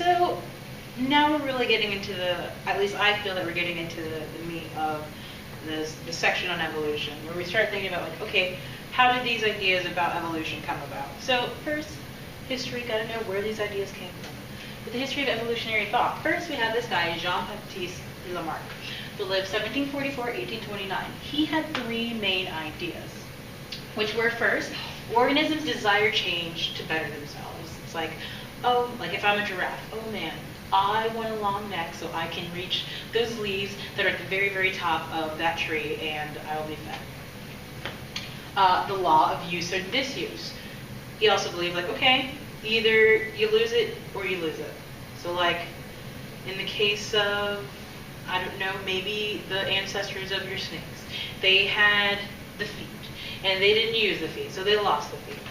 So now we're really getting into at least I feel that we're getting into the meat of the section on evolution, where we start thinking about, like, okay, how did these ideas about evolution come about? So first, history, gotta know where these ideas came from. With the history of evolutionary thought, first we have this guy, Jean-Baptiste Lamarck, who lived 1744-1829. He had three main ideas, which were, first, organisms desire change to better themselves. It's like, oh, like if I'm a giraffe, oh man, I want a long neck so I can reach those leaves that are at the very, very top of that tree and I will be fed. The law of use or disuse. He also believed, like, okay, either you lose it or you lose it. So like in the case of, I don't know, maybe the ancestors of your snakes, they had the feet and they didn't use the feet, so they lost the feet.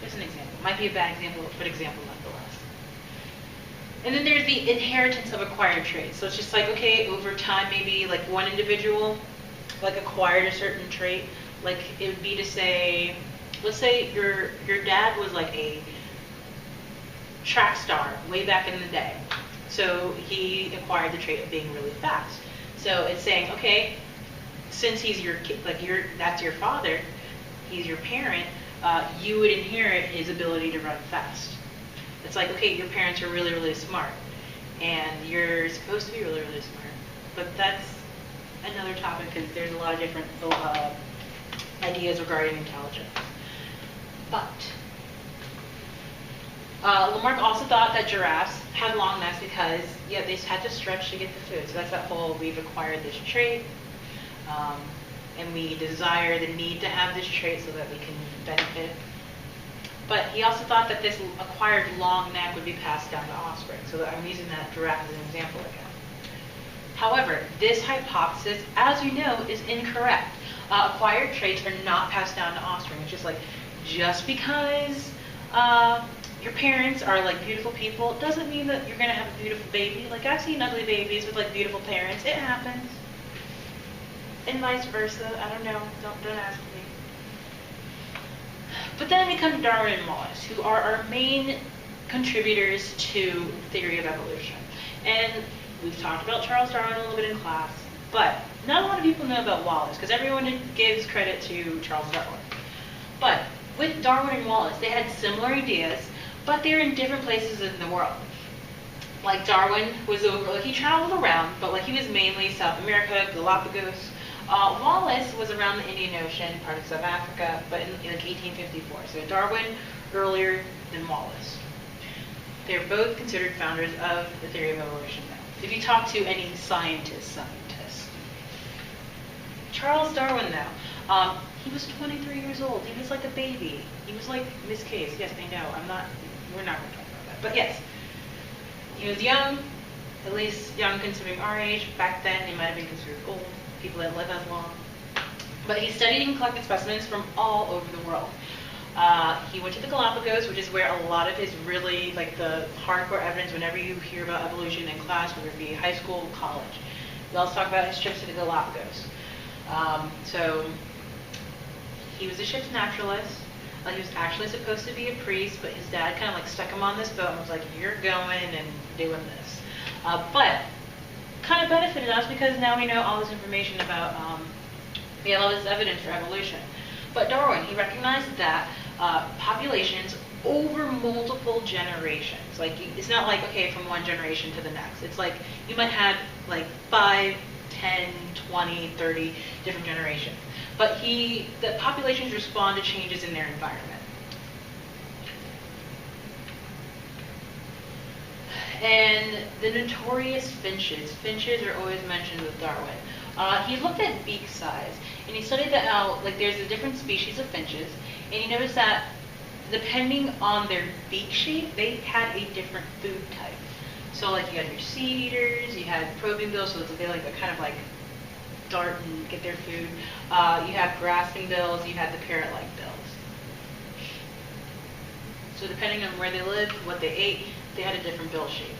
There's an example. Might be a bad example, but example nonetheless. And then there's the inheritance of acquired traits. So it's just like, okay, over time, maybe like one individual like acquired a certain trait. Like it would be to say, let's say your dad was like a track star way back in the day. So he acquired the trait of being really fast. So it's saying, okay, since he's your kid, like that's your father, he's your parent, you would inherit his ability to run fast. It's like, okay, your parents are really, really smart, and you're supposed to be really, really smart. But that's another topic, because there's a lot of different ideas regarding intelligence. But Lamarck also thought that giraffes had long necks because, yeah, they had to stretch to get the food. So that's that whole, we've acquired this trait, and we desire the need to have this trait so that we can benefit. But he also thought that this acquired long neck would be passed down to offspring. So I'm using that giraffe as an example again. However, this hypothesis, as we know, is incorrect. Acquired traits are not passed down to offspring. It's just like, just because your parents are like beautiful people doesn't mean that you're going to have a beautiful baby. Like, I've seen ugly babies with like beautiful parents. It happens. And vice versa. I don't know. Don't ask me. But then we come to Darwin and Wallace, who are our main contributors to the theory of evolution. And we've talked about Charles Darwin a little bit in class, but not a lot of people know about Wallace, because everyone gives credit to Charles Darwin. But with Darwin and Wallace, they had similar ideas, but they're in different places in the world. Like Darwin was over, like he traveled around, but like he was mainly South America, Galapagos. Wallace was around the Indian Ocean, part of South Africa, but in like 1854. So Darwin earlier than Wallace. They're both considered founders of the theory of evolution now. If you talk to any scientist, Charles Darwin though, he was 23 years old. He was like a baby. He was like Miss Case. Yes, I know. We're not going to talk about that. But yes, he was young, at least young considering our age. Back then, he might have been considered old. People that live as long. But he studied and collected specimens from all over the world. He went to the Galapagos, which is where a lot of his really, like the hardcore evidence, whenever you hear about evolution in class, whether it be high school, college. We also talk about his trips to the Galapagos. So he was a ship's naturalist. He was actually supposed to be a priest, but his dad kind of like stuck him on this boat and was like, you're going and doing this. But kind of benefited us because now we know all this information about, we have all this evidence for evolution. But Darwin, he recognized that populations over multiple generations, like it's not like, okay, from one generation to the next. It's like you might have like 5, 10, 20, 30 different generations. But the populations respond to changes in their environment. And the notorious finches. Finches are always mentioned with Darwin. He looked at beak size, and he studied that out, like there's a different species of finches, and he noticed that depending on their beak shape, they had a different food type. So like you had your seed eaters, you had probing bills, so they like kind of like dart and get their food. You have grasping bills, you had the parrot-like bills. So depending on where they lived, what they ate, they had a different bill shape.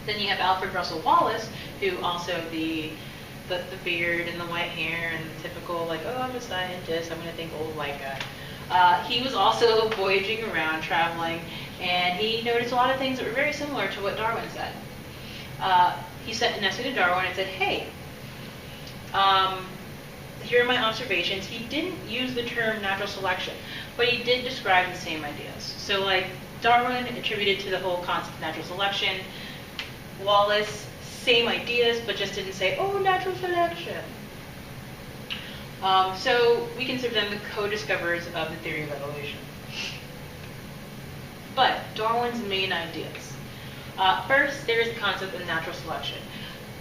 Then you have Alfred Russel Wallace, who also the beard and the white hair and the typical like, oh, I'm a scientist, I'm going to think old white guy. He was also voyaging around, traveling, and he noticed a lot of things that were very similar to what Darwin said. He sent a message to Darwin and said, hey, here are my observations. He didn't use the term natural selection, but he did describe the same ideas. So like Darwin attributed to the whole concept of natural selection. Wallace, same ideas, but just didn't say, oh, natural selection. So we consider them the co-discoverers of the theory of evolution. But Darwin's main ideas. First, there is the concept of natural selection.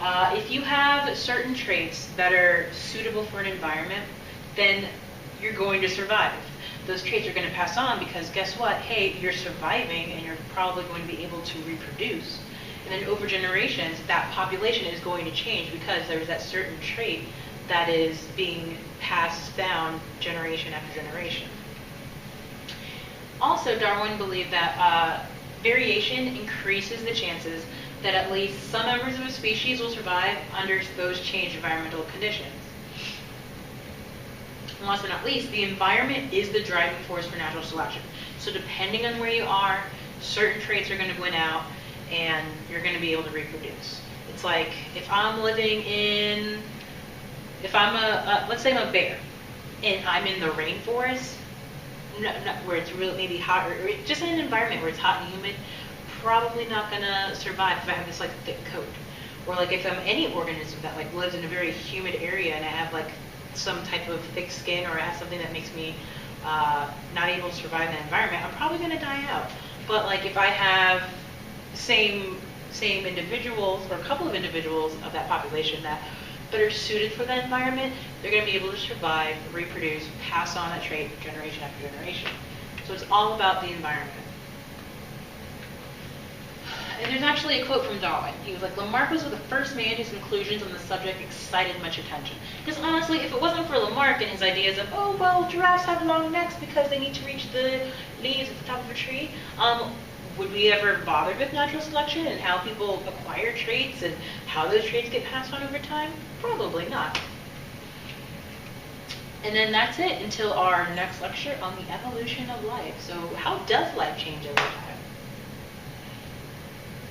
If you have certain traits that are suitable for an environment, then you're going to survive. Those traits are going to pass on because guess what? Hey, you're surviving and you're probably going to be able to reproduce. And then over generations, that population is going to change because there's that certain trait that is being passed down generation after generation. Also, Darwin believed that variation increases the chances that at least some members of a species will survive under those changed environmental conditions. And last but not least, the environment is the driving force for natural selection. So depending on where you are, certain traits are going to win out and you're going to be able to reproduce. It's like if I'm living in, if I'm let's say I'm a bear and I'm in the rainforest, where it's really maybe hot, or just in an environment where it's hot and humid, probably not gonna survive if I have this like thick coat. Or like if I'm any organism that like lives in a very humid area and I have like some type of thick skin, or I have something that makes me not able to survive in that environment, I'm probably gonna die out. But like if I have same individuals or a couple of individuals of that population that are suited for that environment, they're going to be able to survive, reproduce, pass on that trait generation after generation. So it's all about the environment. And there's actually a quote from Darwin. He was like, Lamarck was the first man whose conclusions on the subject excited much attention. Because honestly, if it wasn't for Lamarck and his ideas of, oh, well, giraffes have long necks because they need to reach the leaves at the top of a tree, would we ever bother with natural selection and how people acquire traits and how those traits get passed on over time? Probably not. And then that's it until our next lecture on the evolution of life. So how does life change over time?